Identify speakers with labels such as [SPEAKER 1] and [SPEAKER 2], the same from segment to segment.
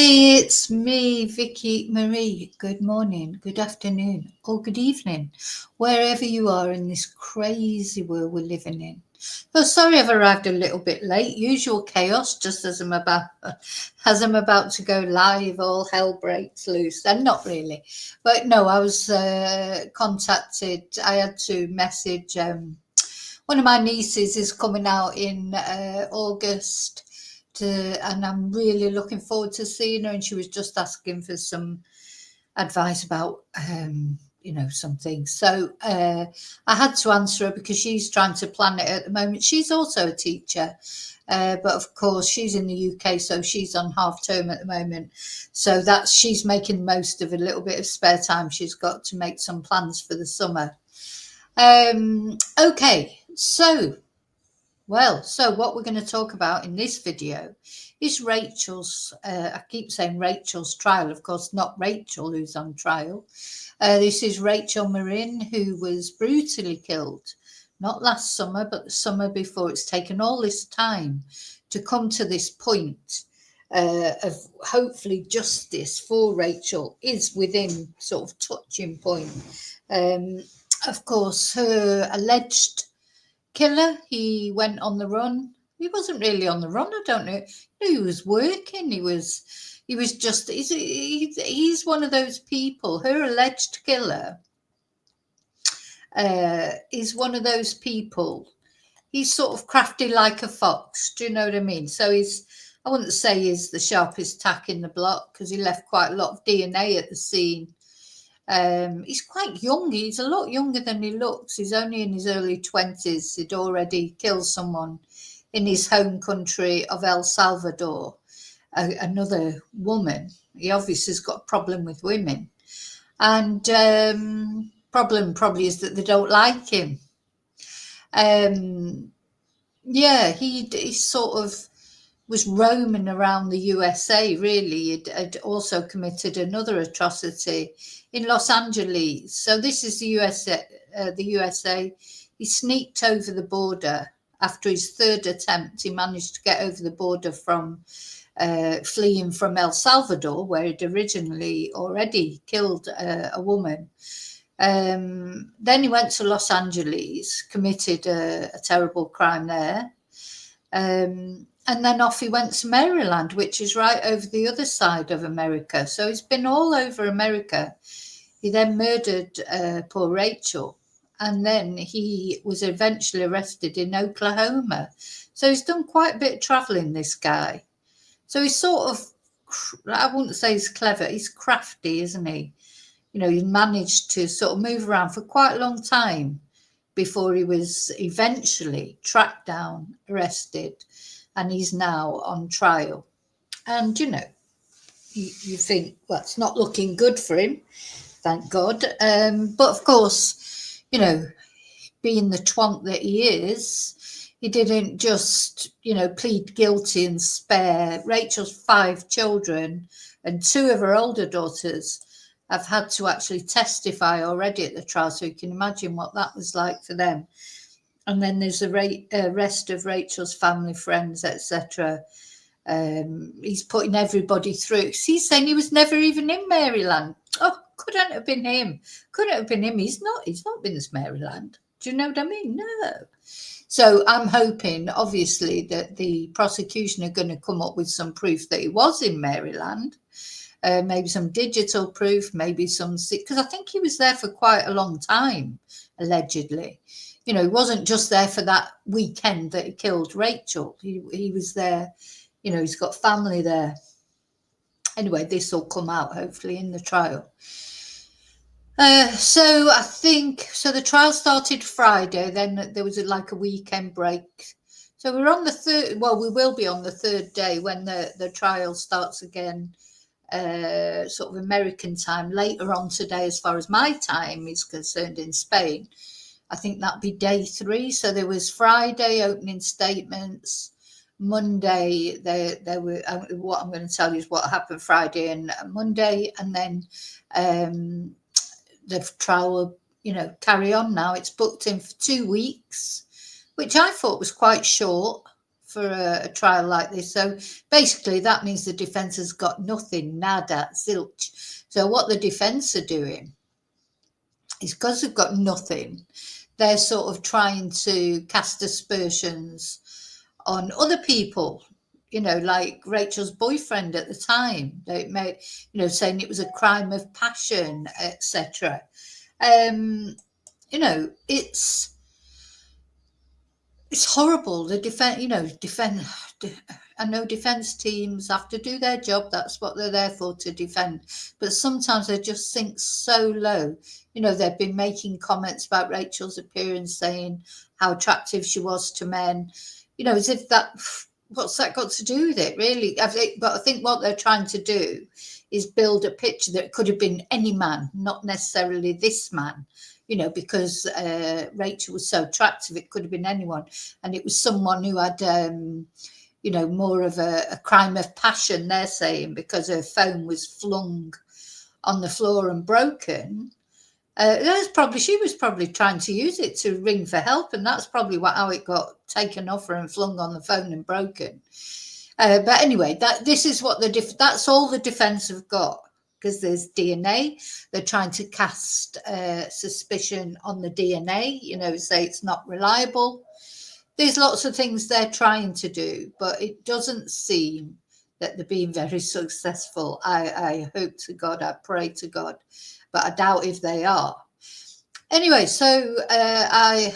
[SPEAKER 1] Hi, it's me, Vicky Marie. Good morning, good afternoon, or good evening, wherever you are in this crazy world we're living in. Oh, sorry I've arrived a little bit late. Usual chaos, just as I'm about to go live, all hell breaks loose. And not really, but no, I was contacted. I had to message. One of my nieces is coming out in August and I'm really looking forward to seeing her. And she was just asking for some advice about, some things. So I had to answer her because she's trying to plan it at the moment. She's also a teacher, but of course she's in the UK, so she's on half term at the moment. So she's making the most of a little bit of spare time she's got to make some plans for the summer. Okay, so what we're going to talk about in this video is Rachel's, I keep saying Rachel's trial, of course, not Rachel who's on trial. This is Rachel Morin, who was brutally killed, not last summer, but the summer before. It's taken all this time to come to this point of hopefully justice for Rachel is within sort of touching point. Of course, her alleged killer, he went on the run. He wasn't really on the run, I don't know. He was working. He's one of those people. Her alleged killer is one of those people. He's sort of crafty like a fox. Do you know what I mean? So I wouldn't say he's the sharpest tack in the block because he left quite a lot of DNA at the scene. He's quite young. He's a lot younger than he looks. He's only in his early 20s. He'd already killed someone in his home country of El Salvador, another woman. He obviously has got a problem with women. And problem probably is that they don't like him. He sort of was roaming around the USA, really. Had also committed another atrocity in Los Angeles. So this is the USA. He sneaked over the border. After his third attempt, he managed to get over the border from fleeing from El Salvador, where he'd originally already killed a woman. Then he went to Los Angeles, committed a terrible crime there. And then off he went to Maryland, which is right over the other side of America. So he's been all over America. He then murdered poor Rachel. And then he was eventually arrested in Oklahoma. So he's done quite a bit of traveling, this guy. So he's sort of, I wouldn't say he's clever, he's crafty, isn't he? You know, he managed to sort of move around for quite a long time before he was eventually tracked down, arrested, and he's now on trial. And, you think, well, it's not looking good for him, thank God. But of course, being the twonk that he is, he didn't just, plead guilty and spare. Rachel's 5 children and 2 of her older daughters have had to actually testify already at the trial, so you can imagine what that was like for them. And then there's the rest of Rachel's family, friends, etc. He's putting everybody through. He's saying he was never even in Maryland. Oh, couldn't have been him. Couldn't have been him. He's not been to Maryland. Do you know what I mean? No. So I'm hoping, obviously, that the prosecution are going to come up with some proof that he was in Maryland. Maybe some digital proof, maybe because I think he was there for quite a long time, allegedly. He wasn't just there for that weekend that he killed Rachel. He was there, he's got family there. Anyway, this will come out hopefully in the trial. So the trial started Friday, then there was like a weekend break. So we're on the third, we will be on the third day when the trial starts again, sort of American time, later on today as far as my time is concerned in Spain. I think that'd be day 3. So there was Friday opening statements. Monday, there were, what I'm going to tell you is what happened Friday and Monday. And then the trial will, carry on now. It's booked in for 2 weeks, which I thought was quite short for a trial like this. So basically, that means the defence has got nothing, nada, zilch. So what the defence are doing is, because they've got nothing, they're sort of trying to cast aspersions on other people, like Rachel's boyfriend at the time. They made, saying it was a crime of passion, etc. It's horrible. The I know defence teams have to do their job. That's what they're there for, to defend. But sometimes they just sink so low. They've been making comments about Rachel's appearance, saying how attractive she was to men. As if what's that got to do with it, really? But I think what they're trying to do is build a picture that it could have been any man, not necessarily this man. Because Rachel was so attractive, it could have been anyone. And it was someone who had, more of a crime of passion, they're saying, because her phone was flung on the floor and broken. She was probably trying to use it to ring for help, and that's probably how it got taken off her and flung on the phone and broken. But anyway, this is what that's all the defence have got. Because there's DNA, they're trying to cast suspicion on the DNA, say it's not reliable. There's lots of things they're trying to do, but it doesn't seem that they're being very successful. I hope to God, I pray to God, but I doubt if they are. Anyway, so I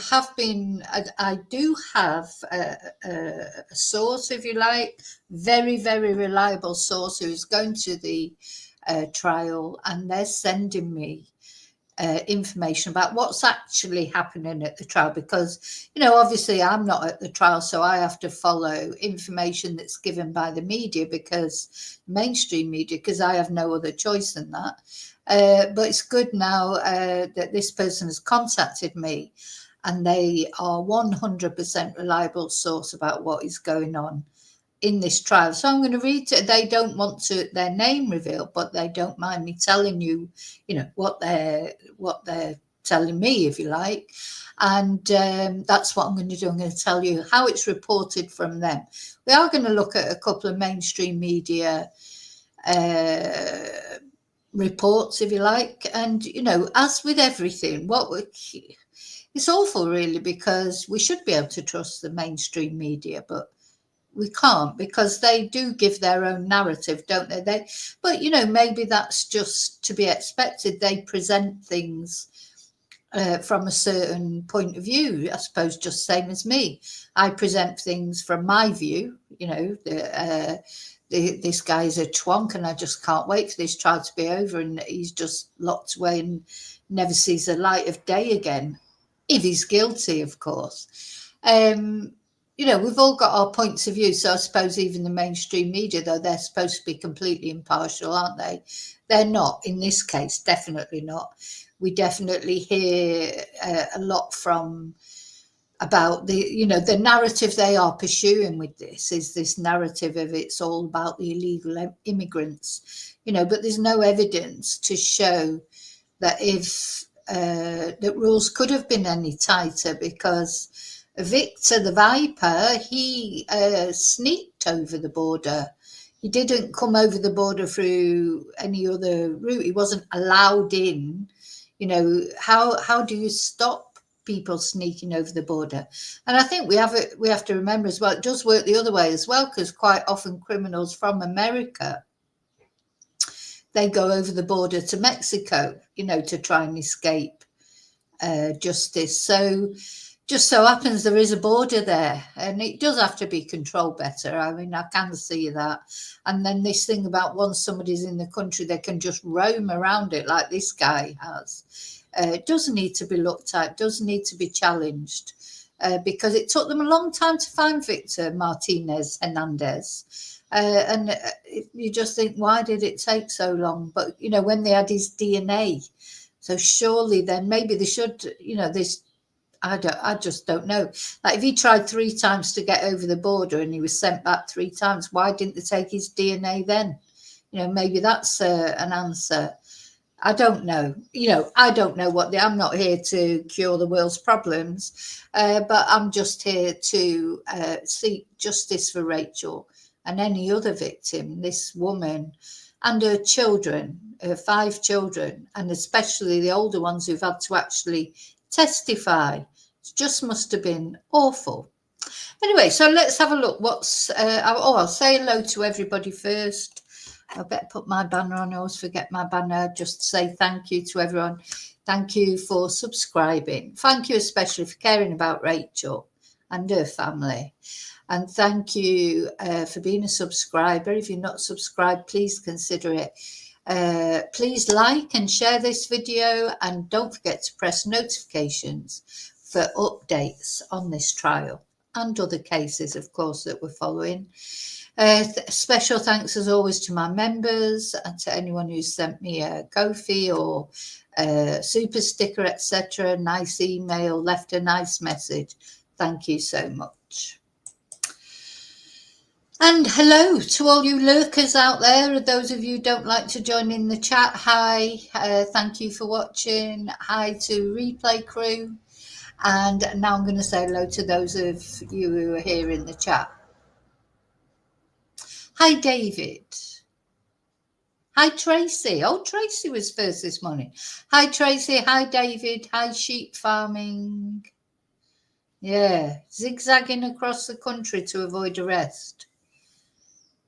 [SPEAKER 1] do have a source, if you like, very, very reliable source, who is going to the trial, and they're sending me information about what's actually happening at the trial, because obviously I'm not at the trial, so I have to follow information that's given by the media, because mainstream media, because I have no other choice than that. But it's good now that this person has contacted me, and they are 100% reliable source about what is going on in this trial. So I'm going to read it. They don't want their name revealed, but they don't mind me telling you, what they're telling me, if you like. And that's what I'm going to do. I'm going to tell you how it's reported from them. We are going to look at a couple of mainstream media reports, if you like. And, as with everything, it's awful, really, because we should be able to trust the mainstream media, but we can't, because they do give their own narrative, don't they? But maybe that's just to be expected. They present things from a certain point of view, I suppose, just same as me. I present things from my view. This guy is a twonk, and I just can't wait for this trial to be over, and he's just locked away and never sees the light of day again, if he's guilty, of course. We've all got our points of view. So I suppose even the mainstream media, though they're supposed to be completely impartial, aren't they? They're not in this case, definitely not. We definitely hear a lot about the narrative they are pursuing with this is this narrative of it's all about the illegal immigrants, but there's no evidence to show that that rules could have been any tighter, because Victor the Viper, he sneaked over the border. He didn't come over the border through any other route. He wasn't allowed in. How do you stop people sneaking over the border? And I think we have to remember as well, it does work the other way as well, because quite often criminals from America, they go over the border to Mexico, to try and escape justice. So just so happens there is a border there, and it does have to be controlled better. I mean, I can see that. And then this thing about once somebody's in the country, they can just roam around it like this guy has. It does need to be looked at, does need to be challenged, because it took them a long time to find Victor Martinez Hernandez. And you just think, why did it take so long? But, when they had his DNA, so surely then maybe they should, this. I just don't know. Like, if he tried 3 times to get over the border and he was sent back 3 times, why didn't they take his DNA then? Maybe that's an answer. I don't know. I don't know I'm not here to cure the world's problems, but I'm just here to seek justice for Rachel and any other victim, this woman and her children, her 5 children, and especially the older ones who've had to actually testify. It just must have been awful. Anyway, so let's have a look. I'll say hello to everybody first. I better put my banner on. I always forget my banner. Just say thank you to everyone. Thank you for subscribing. Thank you especially for caring about Rachel and her family. And thank you for being a subscriber. If you're not subscribed, please consider it. Please like and share this video, and don't forget to press notifications for updates on this trial and other cases, of course, that we're following. Special thanks as always to my members and to anyone who sent me a Ko-fi or a super sticker, etc. Nice email, left a nice message. Thank you so much. And hello to all you lurkers out there. Those of you who don't like to join in the chat, hi. Thank you for watching. Hi to replay crew. And now I'm going to say hello to those of you who are here in the chat. Hi, David. Hi, Tracy. Oh, Tracy was first this morning. Hi, Tracy. Hi, David. Hi, sheep farming. Yeah, zigzagging across the country to avoid arrest.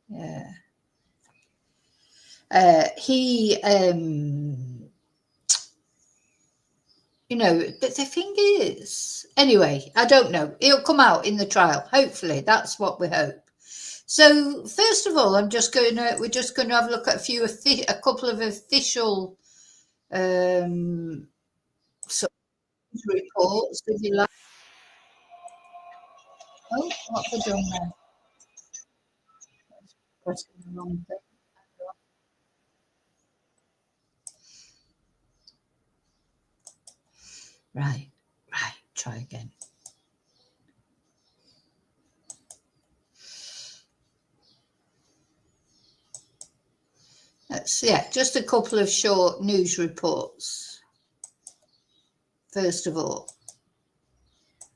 [SPEAKER 1] Yeah. But the thing is, anyway, I don't know. It'll come out in the trial. Hopefully, that's what we hope. So first of all, we're just going to have a look at a couple of official reports, if you like. Oh, what have I done there? Pressing the wrong thing. Right. Try again. Just a couple of short news reports. First of all,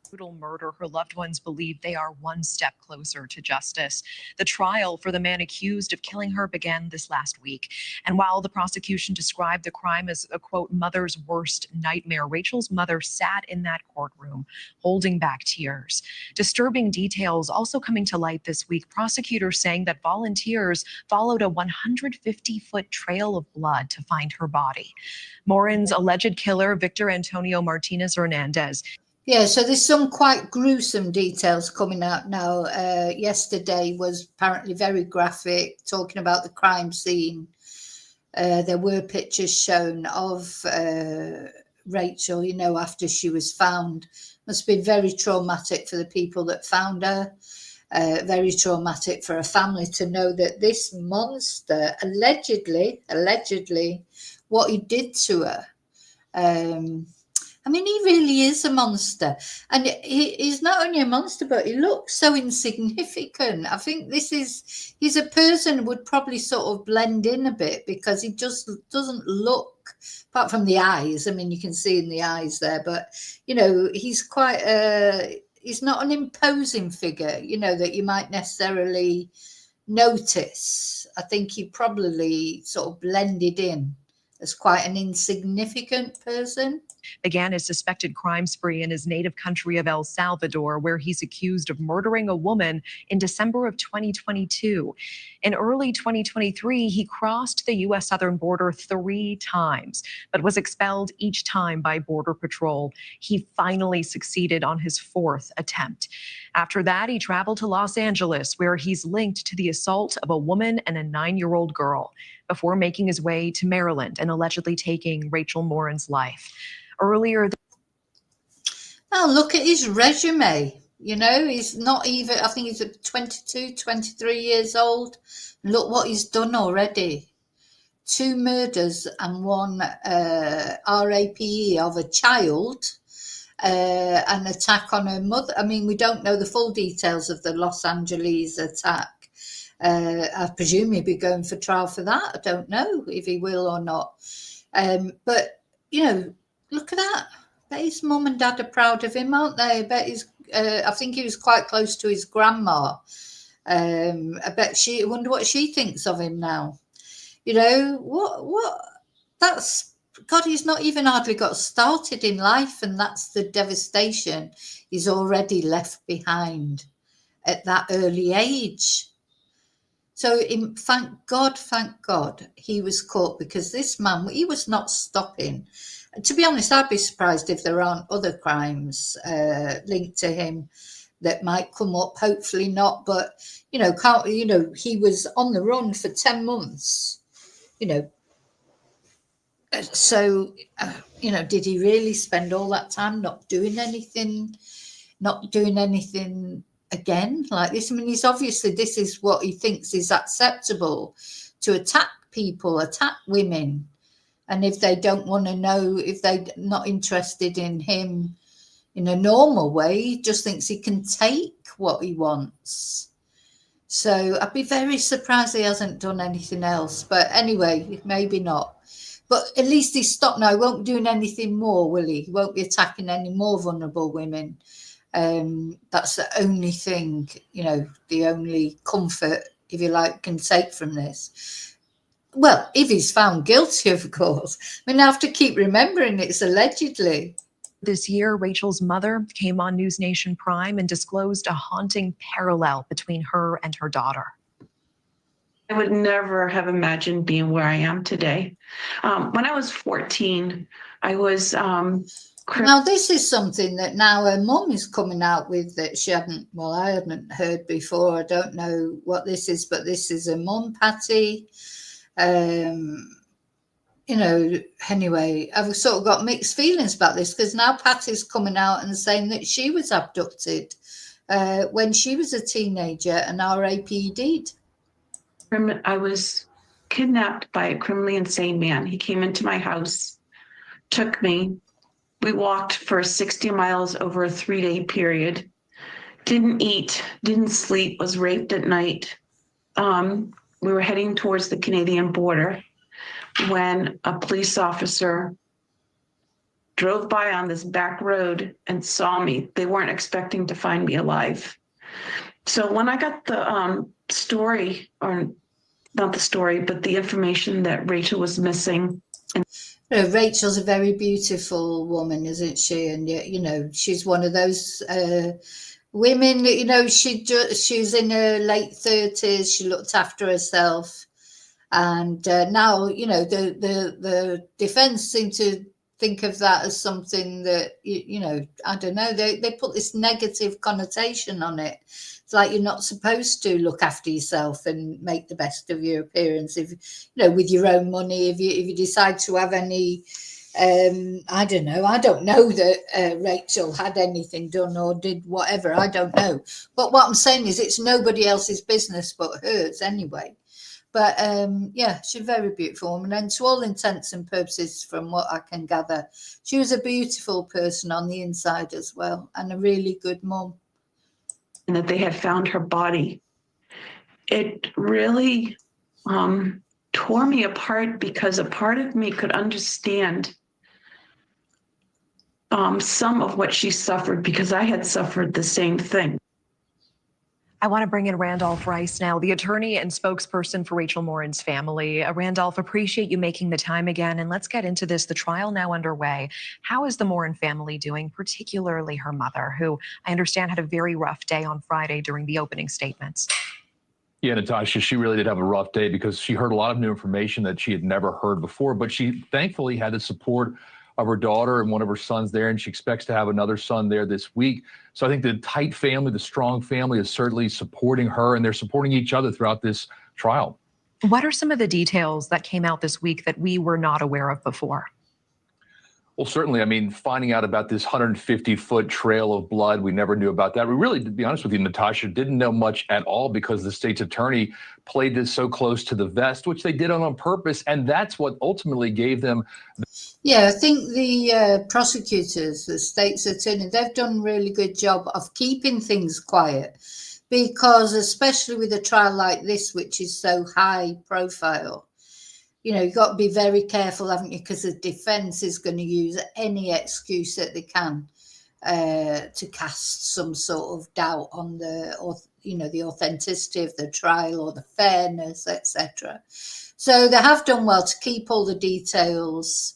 [SPEAKER 2] brutal murder, her loved ones believe they are one step closer to justice. The trial for the man accused of killing her began this last week. And while the prosecution described the crime as a, quote, mother's worst nightmare, Rachel's mother sat in that courtroom holding back tears. Disturbing details also coming to light this week. Prosecutors saying that volunteers followed a 150-foot trail of blood to find her body. Morin's alleged killer, Victor Antonio Martinez Hernandez.
[SPEAKER 1] Yeah, so there's some quite gruesome details coming out now. Yesterday was apparently very graphic, talking about the crime scene. There were pictures shown of Rachel, after she was found. Must have been very traumatic for the people that found her. Very traumatic for her family to know that this monster, allegedly, what he did to her. He really is a monster. And he's not only a monster, but he looks so insignificant. I think he's a person who would probably sort of blend in a bit because he just doesn't look, apart from the eyes. You can see in the eyes there, but, he's he's not an imposing figure, that you might necessarily notice. I think he probably sort of blended in as quite an insignificant person.
[SPEAKER 2] Began his suspected crime spree in his native country of El Salvador, where he's accused of murdering a woman in December of 2022. In early 2023, he crossed the U.S. southern border 3 times, but was expelled each time by Border Patrol. He finally succeeded on his 4th attempt. After that, he traveled to Los Angeles, where he's linked to the assault of a woman and a 9-year-old girl, before making his way to Maryland and allegedly taking Rachel Morin's life. Earlier.
[SPEAKER 1] Oh, look at his resume. He's not even, I think he's 22, 23 years old. Look what he's done already. 2 murders and 1 RAPE of a child, an attack on her mother. We don't know the full details of the Los Angeles attack. I presume he'll be going for trial for that. I don't know if he will or not. But, look at that. I bet his mum and dad are proud of him, aren't they? I think he was quite close to his grandma. I wonder what she thinks of him now. That's, God, he's not even hardly got started in life, and that's the devastation he's already left behind at that early age. So thank God he was caught, because this man, he was not stopping. To be honest, I'd be surprised if there aren't other crimes linked to him that might come up. Hopefully not, but he was on the run for 10 months. So did he really spend all that time not doing anything again like this? I mean, this is what he thinks is acceptable, to attack people, attack women. And if they don't want to know, if they're not interested in him in a normal way, he just thinks he can take what he wants. So I'd be very surprised he hasn't done anything else. But anyway, maybe not. But at least he's stopped now. He won't be doing anything more, will he? He won't be attacking any more vulnerable women. That's the only thing, the only comfort, if you like, can take from this. Well, if he's found guilty, of course. I mean, I have to keep remembering it's allegedly.
[SPEAKER 2] This year, Rachel's mother came on News Nation Prime and disclosed a haunting parallel between her and her daughter.
[SPEAKER 3] I would never have imagined being where I am today. When I was 14, I was...
[SPEAKER 1] Now, this is something that now her mum is coming out with that I hadn't heard before. I don't know what this is, but this is her mum, Patty. Anyway, I've sort of got mixed feelings about this, because now Patty's coming out and saying that she was abducted when she was a teenager and RAPD'd.
[SPEAKER 3] I was kidnapped by a criminally insane man. He came into my house, took me. We walked for 60 miles over a 3-day period. Didn't eat, didn't sleep, was raped at night. We were heading towards the Canadian border when a police officer drove by on this back road and saw me. They weren't expecting to find me alive. So when I got the story, or not the story, but the information that Rachel was missing.
[SPEAKER 1] Rachel's a very beautiful woman, isn't she? And she's one of those women. She's in her late 30s. She looked after herself, and now the defence seem to think of that as something that I don't know. They put this negative connotation on it. It's like you're not supposed to look after yourself and make the best of your appearance if with your own money. If you decide to have any, I don't know that Rachel had anything done or did whatever. I don't know. But what I'm saying is it's nobody else's business but hers anyway. But she's a very beautiful woman, and to all intents and purposes, from what I can gather, she was a beautiful person on the inside as well, and a really good mum.
[SPEAKER 3] And that they had found her body. It really tore me apart, because a part of me could understand some of what she suffered, because I had suffered the same thing.
[SPEAKER 2] I want to bring in Randolph Rice now, the attorney and spokesperson for Rachel Morin's family. Randolph, appreciate you making the time again, and let's get into this. The trial now underway. How is the Morin family doing, particularly her mother, who I understand had a very rough day on Friday during the opening statements?
[SPEAKER 4] Yeah, Natasha, she really did have a rough day, because she heard a lot of new information that she had never heard before, but she thankfully had the support of her daughter and one of her sons there, and she expects to have another son there this week. So I think the tight family, the strong family, is certainly supporting her, and they're supporting each other throughout this trial.
[SPEAKER 2] What are some of the details that came out this week that we were not aware of before?
[SPEAKER 4] Well, certainly, I mean, finding out about this 150-foot trail of blood, we never knew about that. We really, to be honest with you, Natasha, didn't know much at all, because the state's attorney played this so close to the vest, which they did on purpose, and that's what ultimately gave them.
[SPEAKER 1] Yeah, I think the prosecutors, the state's attorney, they've done a really good job of keeping things quiet, because especially with a trial like this, which is so high profile, you know, you've got to be very careful, haven't you? Because the defence is going to use any excuse that they can to cast some sort of doubt on the, or you know, the authenticity of the trial or the fairness, etc. So they have done well to keep all the details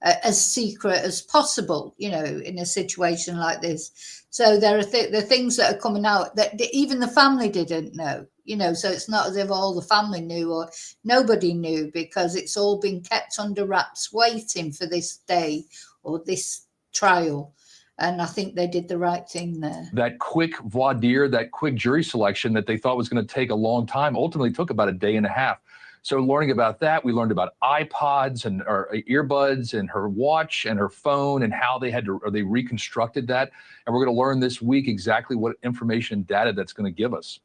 [SPEAKER 1] as secret as possible, you know, in a situation like this. So there are the things that are coming out that even the family didn't know, you know, so it's not as if all the family knew or nobody knew, because it's all been kept under wraps waiting for this day or this trial. And I think they did the right thing there.
[SPEAKER 4] That quick voir dire, that quick jury selection that they thought was going to take a long time, ultimately took about a day and a half. So learning about that, we learned about iPods and or earbuds and her watch and her phone and how they had to, or they reconstructed that. And we're going to learn this week exactly what information and data that's going to give us.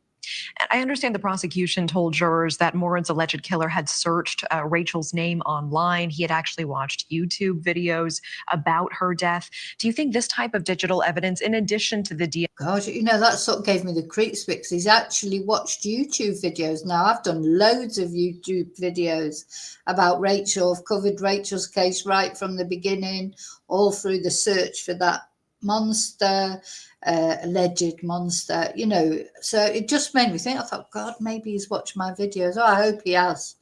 [SPEAKER 2] And I understand the prosecution told jurors that Morin's alleged killer had searched Rachel's name online. He had actually watched YouTube videos about her death. Do you think this type of digital evidence, in addition to the DNA?
[SPEAKER 1] God, you know, that sort of gave me the creeps, because he's actually watched YouTube videos. Now, I've done loads of YouTube videos about Rachel. I've covered Rachel's case right from the beginning, all through the search for that monster, alleged monster, you know. So it just made me think, I thought, God, maybe he's watched my videos. Oh, I hope he has,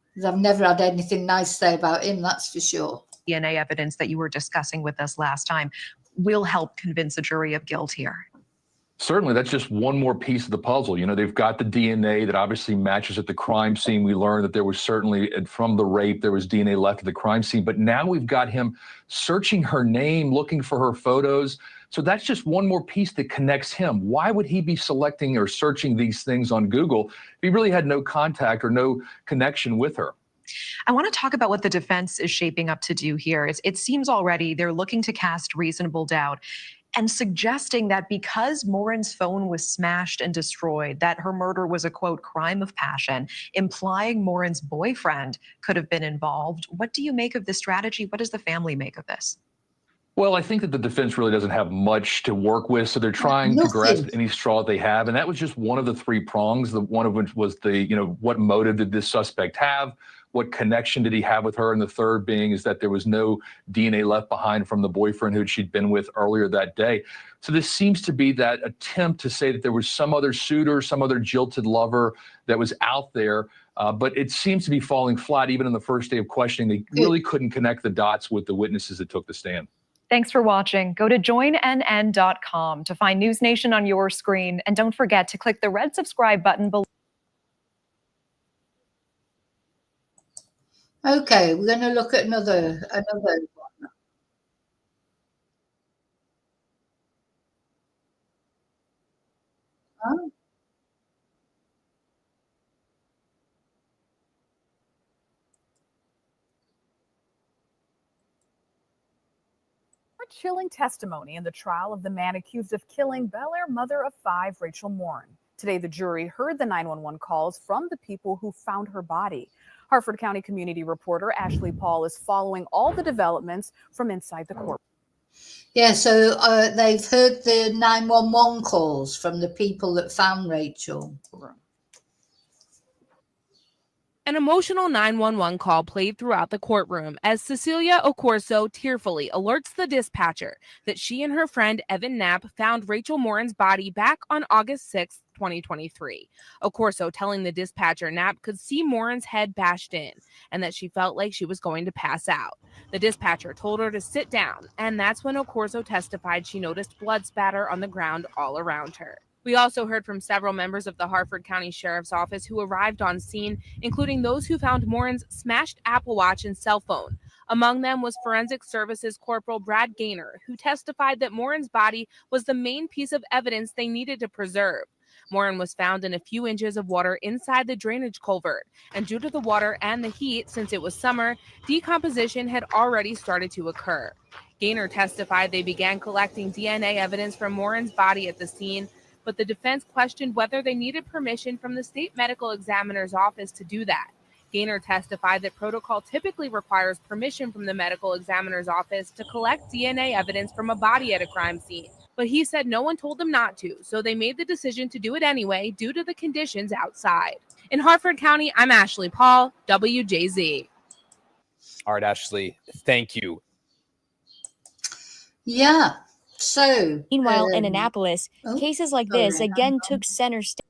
[SPEAKER 1] because I've never had anything nice to say about him, that's for sure.
[SPEAKER 2] DNA evidence that you were discussing with us last time will help convince a jury of guilt here.
[SPEAKER 4] Certainly, that's just one more piece of the puzzle. You know, they've got the DNA that obviously matches at the crime scene. We learned that there was certainly, from the rape, there was DNA left at the crime scene. But now we've got him searching her name, looking for her photos. So that's just one more piece that connects him. Why would he be selecting or searching these things on Google if he really had no contact or no connection with her?
[SPEAKER 2] I want to talk about what the defense is shaping up to do here. It seems already they're looking to cast reasonable doubt and suggesting that because Morin's phone was smashed and destroyed, that her murder was a, quote, crime of passion, implying Morin's boyfriend could have been involved. What do you make of this strategy? What does the family make of this?
[SPEAKER 4] Well, I think that the defense really doesn't have much to work with, so they're trying to grasp any straw they have, and that was just one of the three prongs. The one of which was the, you know, what motive did this suspect have? What connection did he have with her? And the third being is that there was no DNA left behind from the boyfriend who she'd been with earlier that day. So this seems to be that attempt to say that there was some other suitor, some other jilted lover that was out there. But it seems to be falling flat. Even on the first day of questioning, they really couldn't connect the dots with the witnesses that took the stand.
[SPEAKER 5] Thanks for watching. Go to joinnn.com to find News Nation on your screen. And don't forget to click the red subscribe button below.
[SPEAKER 1] Okay, we're going to look at another one. Oh.
[SPEAKER 6] Chilling testimony in the trial of the man accused of killing Bel Air mother of 5, Rachel Morin. Today, the jury heard the 911 calls from the people who found her body. Harford County community reporter Ashley Paul is following all the developments from inside the court.
[SPEAKER 1] Yeah, so they've heard the 911 calls from the people that found Rachel.
[SPEAKER 7] An emotional 911 call played throughout the courtroom as Cecilia Ocorso tearfully alerts the dispatcher that she and her friend Evan Knapp found Rachel Morin's body back on August 6, 2023. Ocorso telling the dispatcher Knapp could see Morin's head bashed in and that she felt like she was going to pass out. The dispatcher told her to sit down, and that's when Ocorso testified she noticed blood spatter on the ground all around her. We also heard from several members of the Harford County Sheriff's Office who arrived on scene, including those who found Morin's smashed Apple Watch and cell phone. Among them was Forensic Services Corporal Brad Gaynor, who testified that Morin's body was the main piece of evidence they needed to preserve. Morin was found in a few inches of water inside the drainage culvert, and due to the water and the heat, since it was summer, decomposition had already started to occur. Gaynor testified they began collecting DNA evidence from Morin's body at the scene, but the defense questioned whether they needed permission from the state medical examiner's office to do that. Gaynor testified that protocol typically requires permission from the medical examiner's office to collect DNA evidence from a body at a crime scene, but he said no one told them not to, so they made the decision to do it anyway due to the conditions outside. In Harford County, I'm Ashley Paul, WJZ.
[SPEAKER 8] All right, Ashley, thank you.
[SPEAKER 1] Yeah. So,
[SPEAKER 9] Meanwhile, in Annapolis,
[SPEAKER 1] oh,
[SPEAKER 9] cases like this
[SPEAKER 1] sorry,
[SPEAKER 9] again
[SPEAKER 1] hang on.
[SPEAKER 9] took center stage.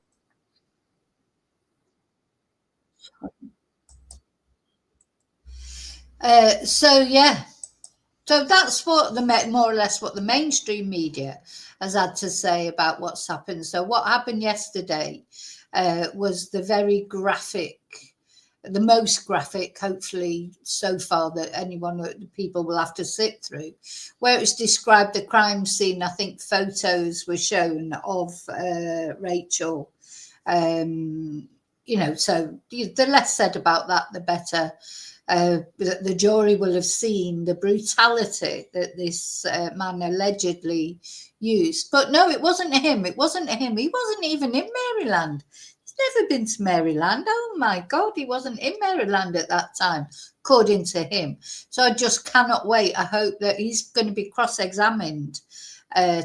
[SPEAKER 1] So that's what more or less what the mainstream media has had to say about what's happened. So what happened yesterday was the very graphic, the most graphic, hopefully so far, that people will have to sit through, where it's described the crime scene. I think photos were shown of Rachel. So the less said about that, the better. The jury will have seen the brutality that this man allegedly used. But no, it wasn't him. It wasn't him. He wasn't even in Maryland. He's never been to Maryland. Oh my God, he wasn't in Maryland at that time, according to him. So I just cannot wait. I hope that he's going to be cross-examined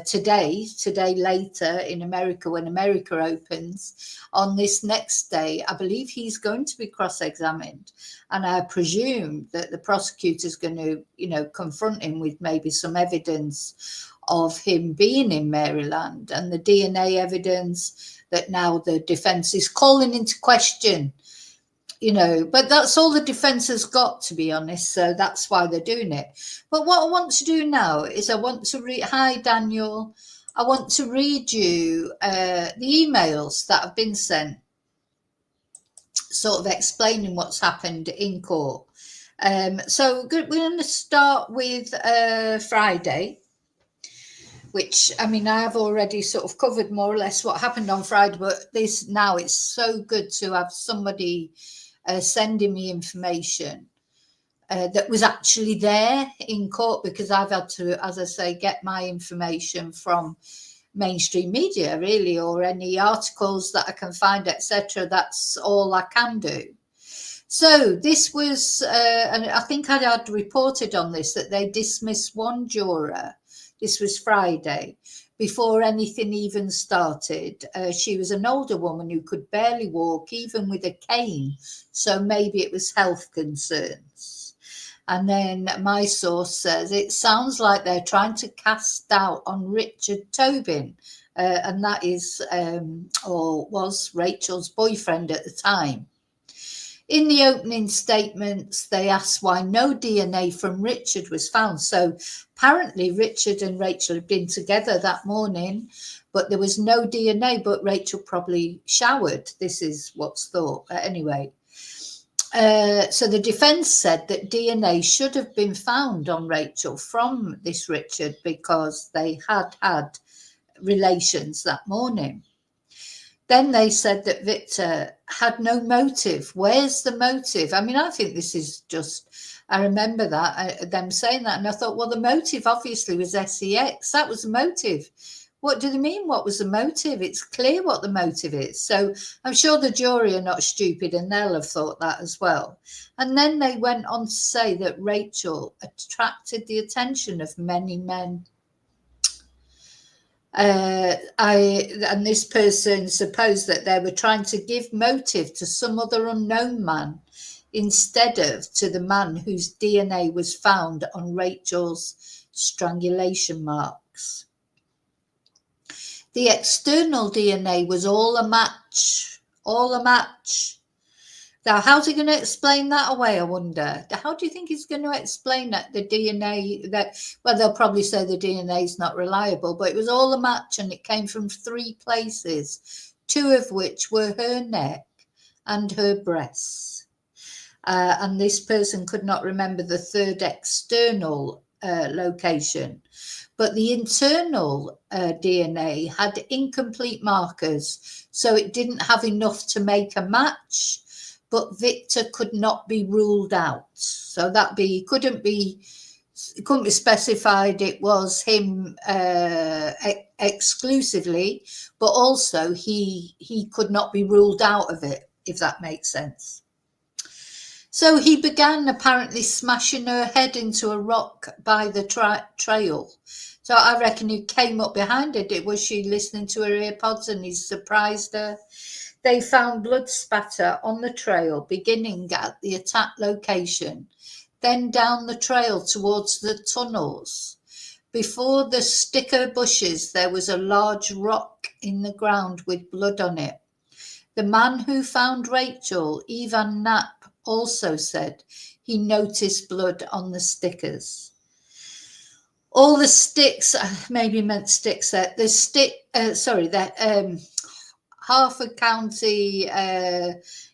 [SPEAKER 1] today later in America, when America opens on this next day. I believe he's going to be cross-examined, and I presume that the prosecutor's going to confront him with maybe some evidence of him being in Maryland, and the DNA evidence that now the defense is calling into question. But that's all the defense has got, to be honest. So that's why they're doing it. But what I want to do now is I want to read. Hi, Daniel. I want to read you the emails that have been sent, sort of explaining what's happened in court. So we're going to start with Friday, which, I mean, I have already sort of covered more or less what happened on Friday, but it's so good to have somebody sending me information that was actually there in court, because I've had to, as I say, get my information from mainstream media, really, or any articles that I can find, etc. That's all I can do. So this was, and I think I had reported on this, that they dismissed one juror. This was Friday, before anything even started. She was an older woman who could barely walk, even with a cane. So maybe it was health concerns. And then my source says it sounds like they're trying to cast doubt on Richard Tobin. And that is, or was, Rachel's boyfriend at the time. In the opening statements, they asked why no DNA from Richard was found. So apparently Richard and Rachel had been together that morning, but there was no DNA, but Rachel probably showered. This is what's thought. But anyway, so the defense said that DNA should have been found on Rachel from this Richard because they had relations that morning. Then they said that Victor had no motive. Where's the motive? I mean, I think this is just, I remember that, them saying that, and I thought, well, the motive obviously was sex. That was the motive. What do they mean? What was the motive? It's clear what the motive is. So I'm sure the jury are not stupid, and they'll have thought that as well. And then they went on to say that Rachel attracted the attention of many men. And this person supposed that they were trying to give motive to some other unknown man instead of to the man whose DNA was found on Rachel's strangulation marks. The external DNA was all a match. Now, how's he going to explain that away, I wonder? How do you think he's going to explain that the DNA, well, they'll probably say the DNA is not reliable, but it was all a match and it came from 3 places, 2 of which were her neck and her breasts. And this person could not remember the 3rd external location. But the internal DNA had incomplete markers, so it didn't have enough to make a match. But Victor could not be ruled out. So couldn't be specified it was him exclusively, but also he could not be ruled out of it, if that makes sense. So he began apparently smashing her head into a rock by the trail. So I reckon he came up behind her. Was she listening to her earpods and he surprised her? They found blood spatter on the trail beginning at the attack location, then down the trail towards the tunnels. Before the sticker bushes, there was a large rock in the ground with blood on it. The man who found Rachel, Ivan Knapp, also said he noticed blood on the stickers. All the sticks, maybe meant sticks there. Harford County,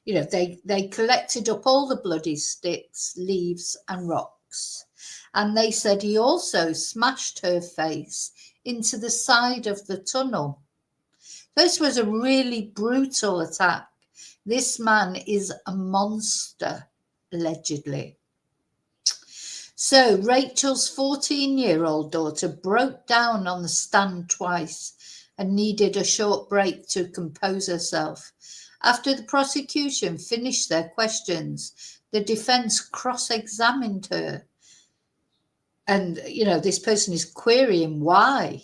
[SPEAKER 1] they collected up all the bloody sticks, leaves, and rocks. And they said he also smashed her face into the side of the tunnel. This was a really brutal attack. This man is a monster, allegedly. So Rachel's 14-year-old daughter broke down on the stand twice and needed a short break to compose herself. After the prosecution finished their questions, the defense cross-examined her. And, this person is querying why.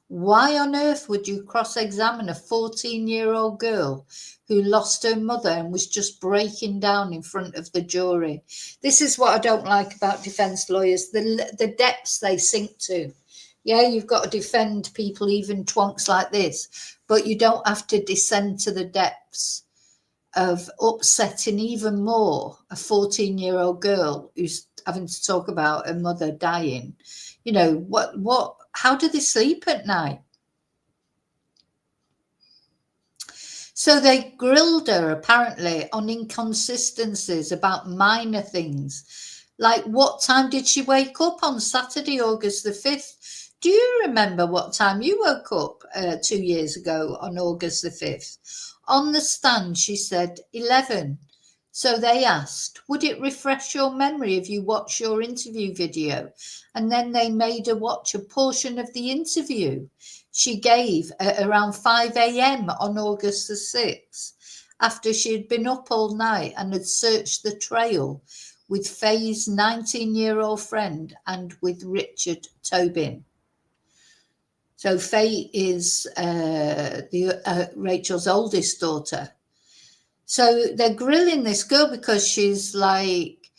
[SPEAKER 1] Why on earth would you cross-examine a 14-year-old girl who lost her mother and was just breaking down in front of the jury? This is what I don't like about defense lawyers, the depths they sink to. Yeah, you've got to defend people, even twonks like this, but you don't have to descend to the depths of upsetting even more a 14-year-old girl who's having to talk about her mother dying. How do they sleep at night? So they grilled her apparently on inconsistencies about minor things, like what time did she wake up on Saturday, August the 5th? Do you remember what time you woke up 2 years ago on August the 5th? On the stand, she said 11. So they asked, would it refresh your memory if you watch your interview video? And then they made her watch a portion of the interview she gave at around 5 a.m. on August the 6th, after she had been up all night and had searched the trail with Faye's 19-year-old friend and with Richard Tobin. So Faye is Rachel's oldest daughter. So they're grilling this girl because she's like,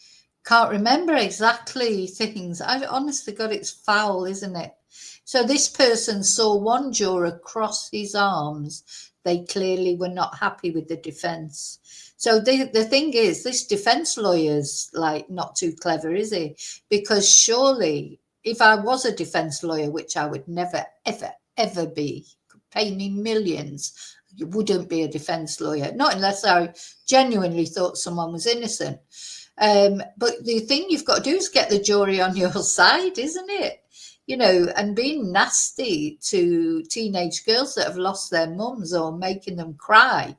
[SPEAKER 1] can't remember exactly things. I honestly God, it's foul, isn't it? So this person saw one juror cross his arms. They clearly were not happy with the defense. So the thing is, this defense lawyer's like not too clever, is he? Because surely if I was a defense lawyer, which I would never, ever, ever be, pay me millions, you wouldn't be a defense lawyer, not unless I genuinely thought someone was innocent. But the thing you've got to do is get the jury on your side, isn't it? And being nasty to teenage girls that have lost their mums or making them cry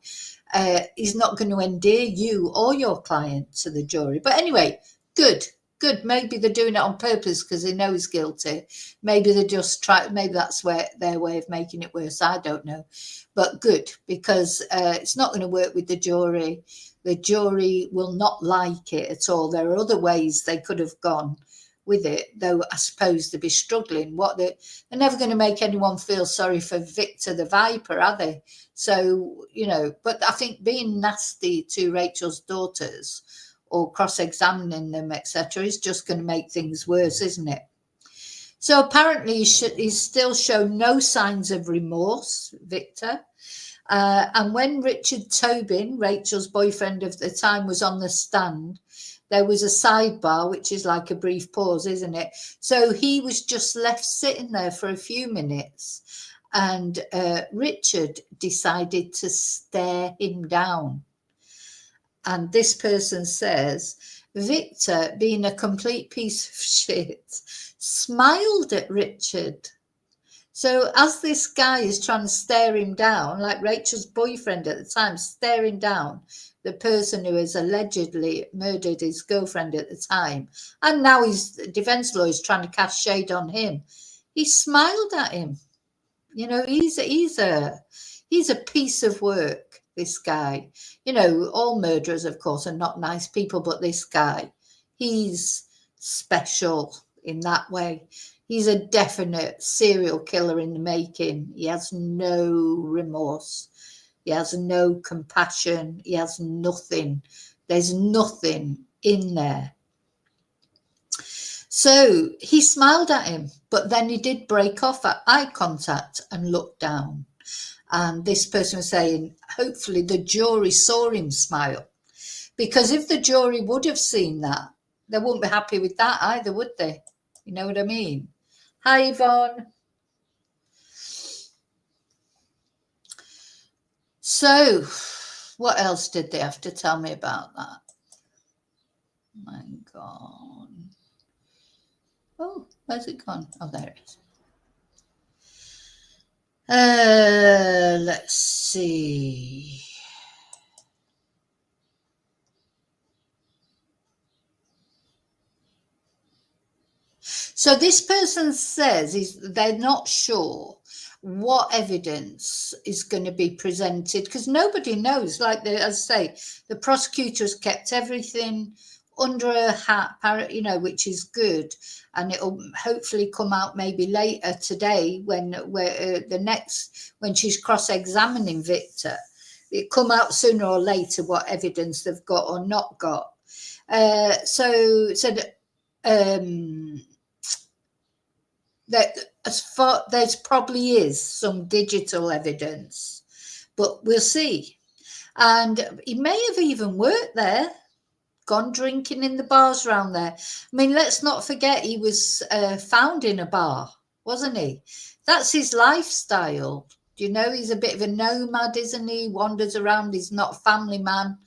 [SPEAKER 1] is not going to endear you or your client to the jury. But anyway, good. Maybe they're doing it on purpose because they know he's guilty. Maybe they just maybe that's their way of making it worse. I don't know. But good, because it's not going to work with the jury. The jury will not like it at all. There are other ways they could have gone with it, though I suppose they'd be struggling. They're never going to make anyone feel sorry for Victor the Viper, are they? So, but I think being nasty to Rachel's daughters or cross-examining them, etc., is just going to make things worse, isn't it? So apparently he's still shown no signs of remorse, Victor. And when Richard Tobin, Rachel's boyfriend of the time, was on the stand, there was a sidebar, which is like a brief pause, isn't it? So he was just left sitting there for a few minutes, and Richard decided to stare him down. And this person says, Victor, being a complete piece of shit, smiled at Richard. So as this guy is trying to stare him down, like Rachel's boyfriend at the time, staring down the person who has allegedly murdered his girlfriend at the time, and now his defense lawyer is trying to cast shade on him, he smiled at him. He's a piece of work, this guy. All murderers, of course, are not nice people, but this guy, he's special in that way. He's a definite serial killer in the making. He has no remorse. He has no compassion. He has nothing. There's nothing in there. So he smiled at him, but then he did break off at eye contact and look down. And this person was saying, hopefully the jury saw him smile. Because if the jury would have seen that, they wouldn't be happy with that either, would they? You know what I mean? Hi, Yvonne. So, what else did they have to tell me about that? My God. Oh, where's it gone? Oh, there it is. Let's see. So this person says they're not sure what evidence is going to be presented because nobody knows. Like as I say, the prosecutor has kept everything under a hat, which is good, and it'll hopefully come out maybe later today when she's cross-examining Victor. It come out sooner or later what evidence they've got or not got. That there's probably is some digital evidence, but we'll see. And he may have even worked there, gone drinking in the bars around there. I mean, let's not forget he was found in a bar, wasn't he? That's his lifestyle. Do you know, he's a bit of a nomad, isn't he? Wanders around. He's not a family man,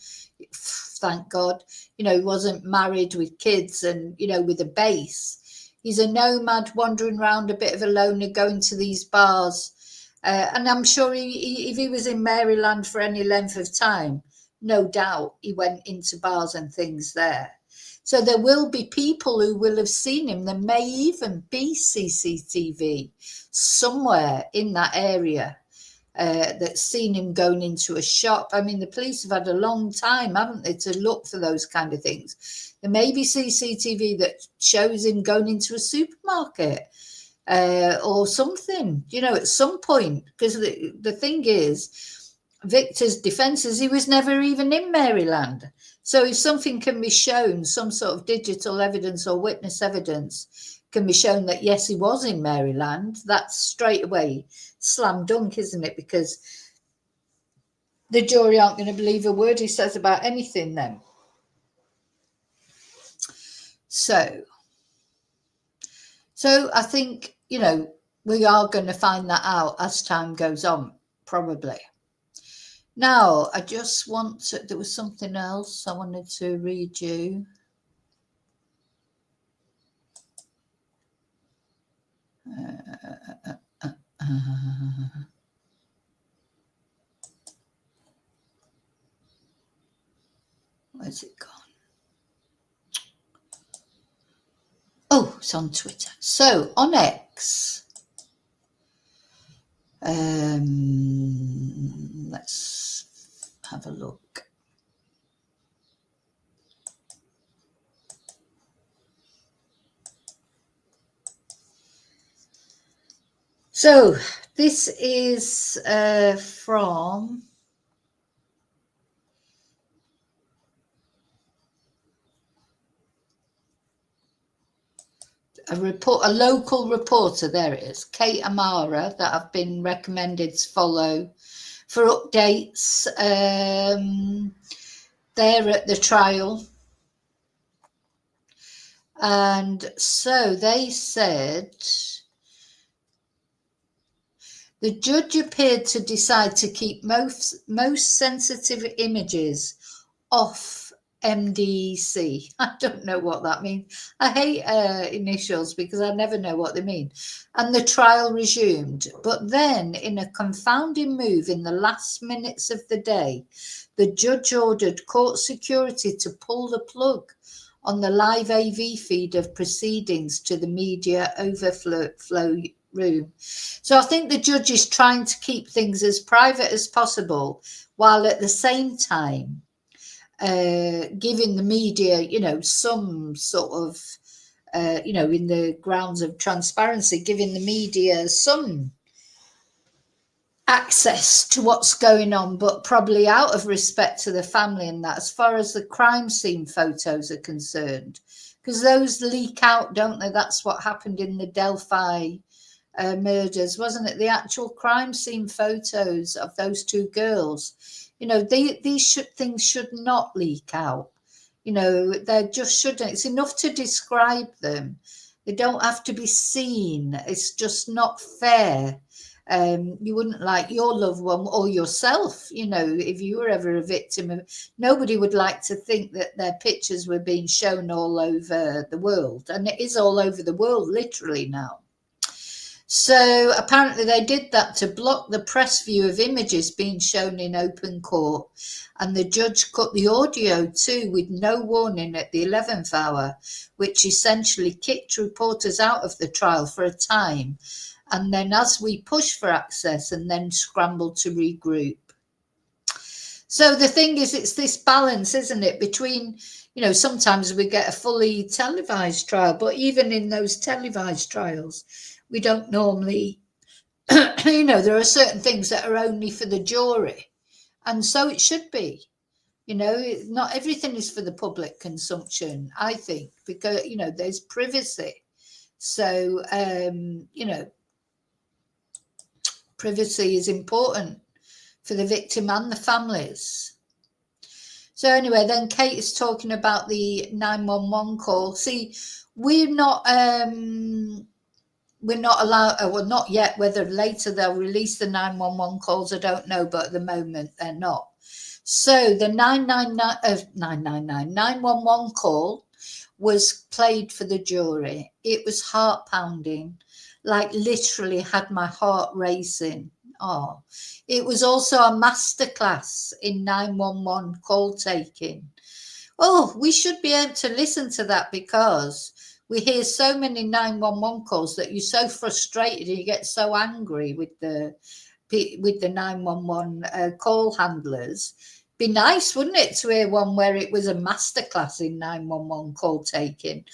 [SPEAKER 1] thank God. He wasn't married with kids and, with a base. He's a nomad wandering around a bit of a loner, going to these bars. And I'm sure if he was in Maryland for any length of time, no doubt he went into bars and things there. So there will be people who will have seen him. There may even be CCTV somewhere in that area that's seen him going into a shop. I mean, the police have had a long time, haven't they, to look for those kind of things. There may be CCTV that shows him going into a supermarket or something, at some point. Because the thing is, Victor's defence is he was never even in Maryland. So if something can be shown, some sort of digital evidence or witness evidence can be shown that, yes, he was in Maryland, that's straight away slam dunk, isn't it? Because the jury aren't going to believe a word he says about anything then. So I think, we are going to find that out as time goes on, probably. Now, I just want to, there was something else I wanted to read you. Where's it gone? Oh, it's on Twitter. So on X, let's have a look. So this is from a local reporter. There it is, Kate Amara, that I've been recommended to follow for updates there at the trial. And so they said the judge appeared to decide to keep most sensitive images off MDC. I don't know what that means. I hate initials because I never know what they mean. And the trial resumed. But then, in a confounding move in the last minutes of the day, the judge ordered court security to pull the plug on the live AV feed of proceedings to the media overflow room. So I think the judge is trying to keep things as private as possible, while at the same time giving the media, some sort of, in the grounds of transparency, giving the media some access to what's going on, but probably out of respect to the family and that, as far as the crime scene photos are concerned, because those leak out, don't they? That's what happened in the Delphi murders, wasn't it? The actual crime scene photos of those two girls. You know, these things should not leak out. You know, they just shouldn't. It's enough to describe them. They don't have to be seen. It's just not fair. You wouldn't like your loved one or yourself, you know, if you were ever a victim of, nobody would like to think that their pictures were being shown all over the world. And it is all over the world, literally now. So apparently they did that to block the press view of images being shown in open court. And the judge cut the audio too with no warning at the 11th hour, which essentially kicked reporters out of the trial for a time. And then as we push for access and then scramble to regroup. So the thing is, it's this balance, isn't it, between, you know, sometimes we get a fully televised trial, but even in those televised trials, we don't normally, you know, there are certain things that are only for the jury. And so it should be, you know, not everything is for the public consumption, I think, because, you know, there's privacy. So, you know, privacy is important for the victim and the families. So anyway, then Kate is talking about the 911 call. See, we're not allowed, well, not yet. Whether later they'll release the 911 calls, I don't know, but at the moment they're not. So the 911 call was played for the jury. It was heart pounding. Like literally had my heart racing. Oh, it was also a masterclass in 911 call taking. Oh, we should be able to listen to that because we hear so many 911 calls that you're so frustrated and you get so angry with the 911 call handlers. Be nice, wouldn't it, to hear one where it was a masterclass in 911 call taking,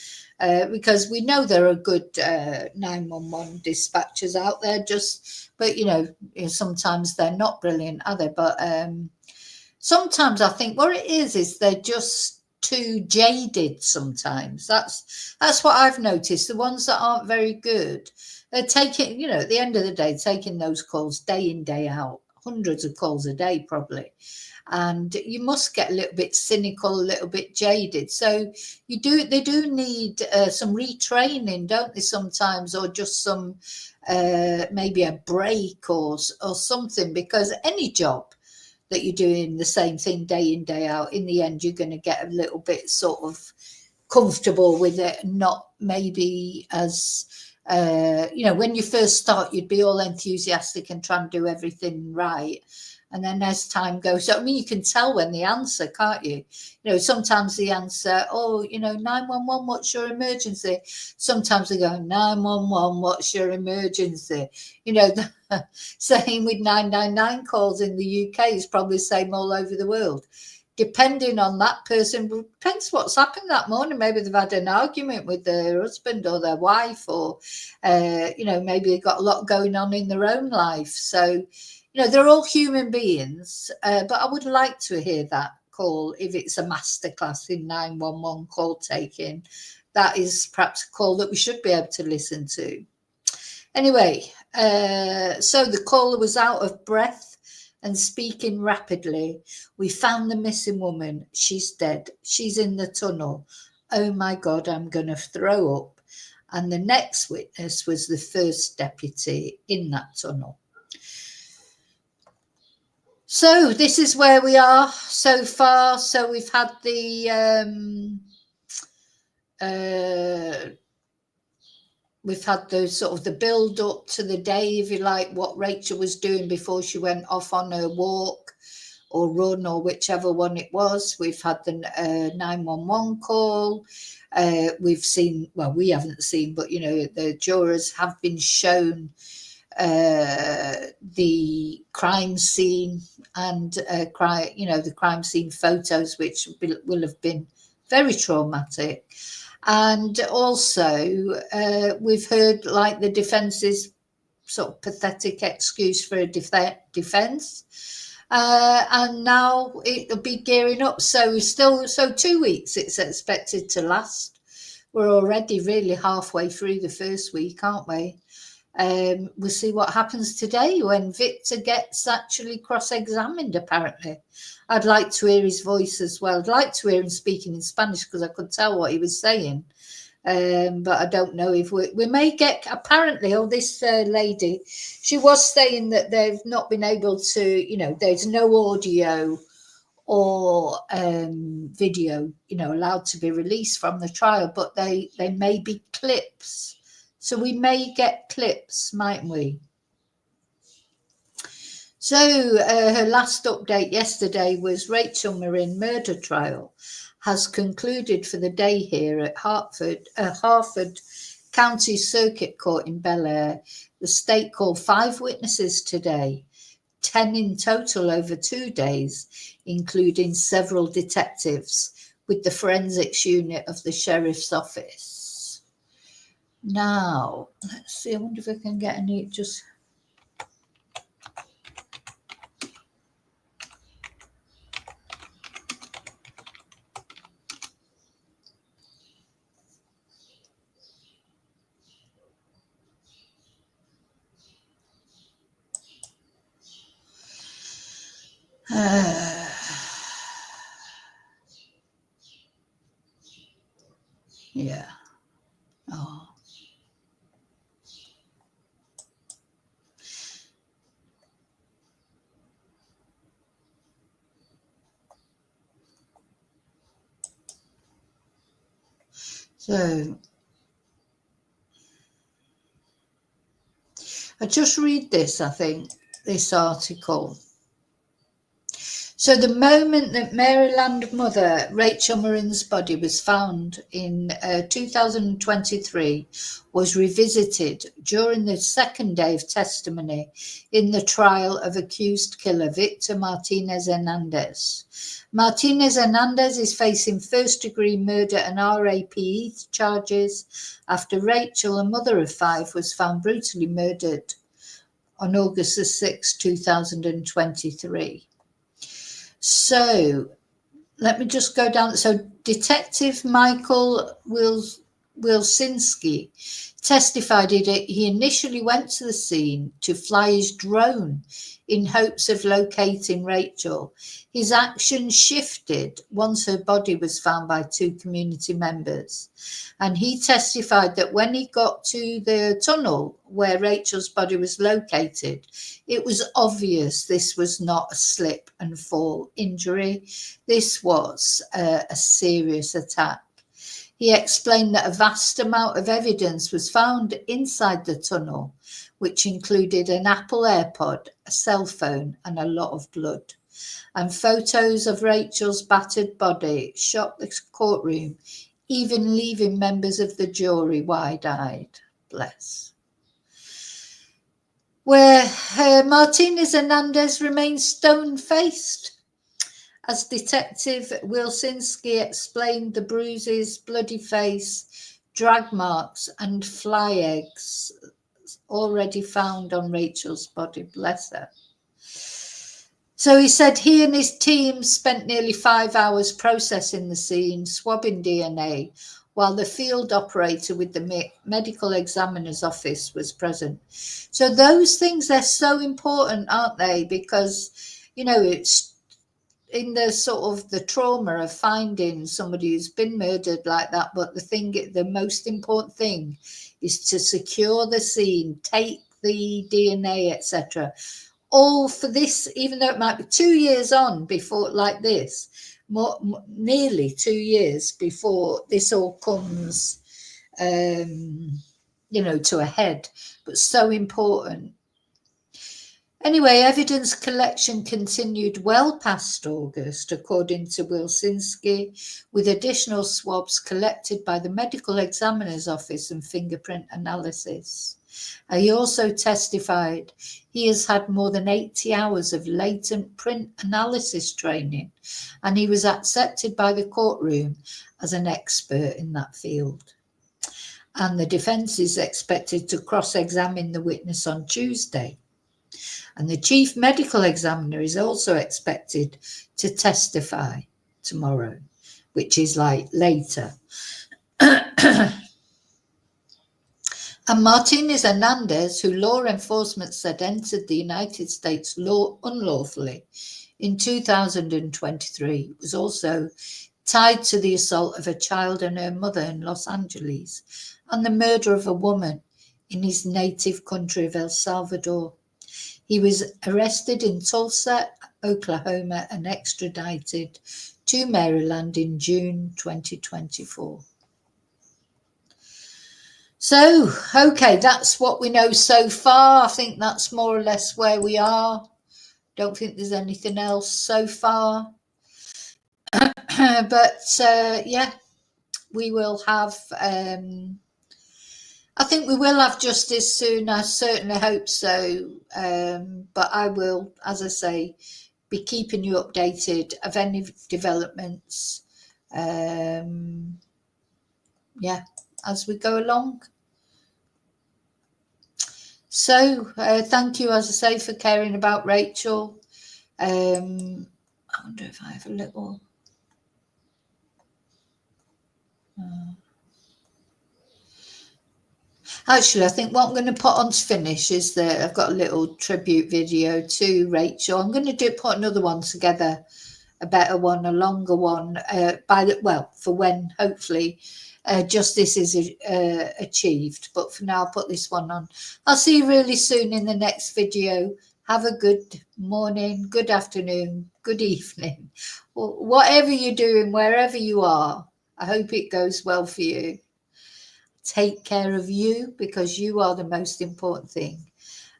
[SPEAKER 1] because we know there are good 911 dispatchers out there, but you know, sometimes they're not brilliant, are they? But sometimes I think what it is they're just too jaded. Sometimes that's what I've noticed. The ones that aren't very good, they're taking, you know, at the end of the day, taking those calls day in, day out, hundreds of calls a day probably. And you must get a little bit cynical, a little bit jaded. So they do need some retraining, don't they, sometimes, or just some maybe a break or something, because any job that you're doing the same thing day in, day out, in the end, you're going to get a little bit sort of comfortable with it, not maybe as, you know, when you first start, you'd be all enthusiastic and try and do everything right. And then as time goes, I mean, you can tell when the answer, can't you? You know, sometimes the answer, oh, you know, 911, what's your emergency? Sometimes they go, 911, what's your emergency? You know, the same with 999 calls in the UK is probably the same all over the world. Depending on that person, depends what's happened that morning. Maybe they've had an argument with their husband or their wife, or, you know, maybe they've got a lot going on in their own life. So, you know, they're all human beings, but I would like to hear that call if it's a masterclass in 911 call taking. That is perhaps a call that we should be able to listen to. Anyway, so the caller was out of breath and speaking rapidly. We found the missing woman. She's dead. She's in the tunnel. Oh my God, I'm going to throw up. And the next witness was the first deputy in that tunnel. So this is where we are so far. So we've had the sort of the build up to the day, if you like, what Rachel was doing before she went off on her walk or run or whichever one it was. We've had the 911 call. We've seen, well, we haven't seen, but, you know, the jurors have been shown the crime scene and you know, the crime scene photos, which will have been very traumatic. And also we've heard like the defence's sort of pathetic excuse for a defence. And now it'll be gearing up. So 2 weeks it's expected to last. We're already really halfway through the first week, aren't we? We'll see what happens today when Victor gets actually cross-examined, apparently. I'd like to hear his voice as well. I'd like to hear him speaking in Spanish because I could tell what he was saying. But I don't know if we may get, apparently, this lady, she was saying that they've not been able to, there's no audio or video, allowed to be released from the trial, but they may be clips. So we may get clips, mightn't we? So her last update yesterday was Rachel Morin murder trial has concluded for the day here at Harford County Circuit Court in Bel Air. The state called 5 witnesses today, 10 in total over 2 days, including several detectives with the forensics unit of the sheriff's office. Now, let's see, I wonder if I can get any just... yeah. Oh. So I just read this, I think, this article. So the moment that Maryland mother Rachel Morin's body was found in 2023 was revisited during the second day of testimony in the trial of accused killer Victor Martinez Hernandez. Martinez Hernandez is facing first-degree murder and RAPE charges after Rachel, a mother of 5, was found brutally murdered on August the 6th, 2023. So let me just go down. So Detective Michael Wilsinski testified he initially went to the scene to fly his drone in hopes of locating Rachel. His actions shifted once her body was found by 2 community members. And he testified that when he got to the tunnel where Rachel's body was located, it was obvious this was not a slip and fall injury. This was a serious attack. He explained that a vast amount of evidence was found inside the tunnel, which included an Apple AirPod, a cell phone, and a lot of blood. And photos of Rachel's battered body shocked the courtroom, even leaving members of the jury wide-eyed. Bless. Where Martinez Hernandez remains stone-faced. As Detective Wilsinski explained, the bruises, bloody face, drag marks, and fly eggs already found on Rachel's body. Bless her. So he said he and his team spent nearly 5 hours processing the scene, swabbing DNA, while the field operator with the medical examiner's office was present. So those things, they're so important, aren't they? Because, it's in the sort of the trauma of finding somebody who's been murdered like that. But the most important thing is to secure the scene, take the DNA, etc. All for this, even though it might be 2 years on before like this, nearly 2 years before this all comes, to a head, but so important. Anyway, evidence collection continued well past August, according to Wilsinski, with additional swabs collected by the medical examiner's office and fingerprint analysis. He also testified he has had more than 80 hours of latent print analysis training, and he was accepted by the courtroom as an expert in that field. and the defence is expected to cross-examine the witness on Tuesday. And the chief medical examiner is also expected to testify tomorrow, which is like later. And Martinez Hernandez, who law enforcement said entered the United States unlawfully in 2023, was also tied to the assault of a child and her mother in Los Angeles and the murder of a woman in his native country of El Salvador. He was arrested in Tulsa, Oklahoma, and extradited to Maryland in June 2024. So, okay, that's what we know so far. I think that's more or less where we are. Don't think there's anything else so far. But yeah, we will have, I think we will have justice soon. I certainly hope so. But I will, as I say, be keeping you updated of any developments. Yeah, as we go along. So thank you, as I say, for caring about Rachel. I wonder if I have a little... Actually, I think what I'm going to put on to finish is that I've got a little tribute video to Rachel. I'm going to put another one together, a better one, a longer one, for when hopefully justice is achieved. But for now, I'll put this one on. I'll see you really soon in the next video. Have a good morning, good afternoon, good evening, whatever you're doing, wherever you are. I hope it goes well for you. Take care of you, because you are the most important thing.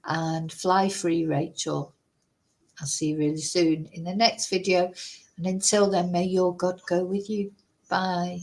[SPEAKER 1] And fly free, Rachel. I'll see you really soon in the next video. And until then, may your God go with you. Bye.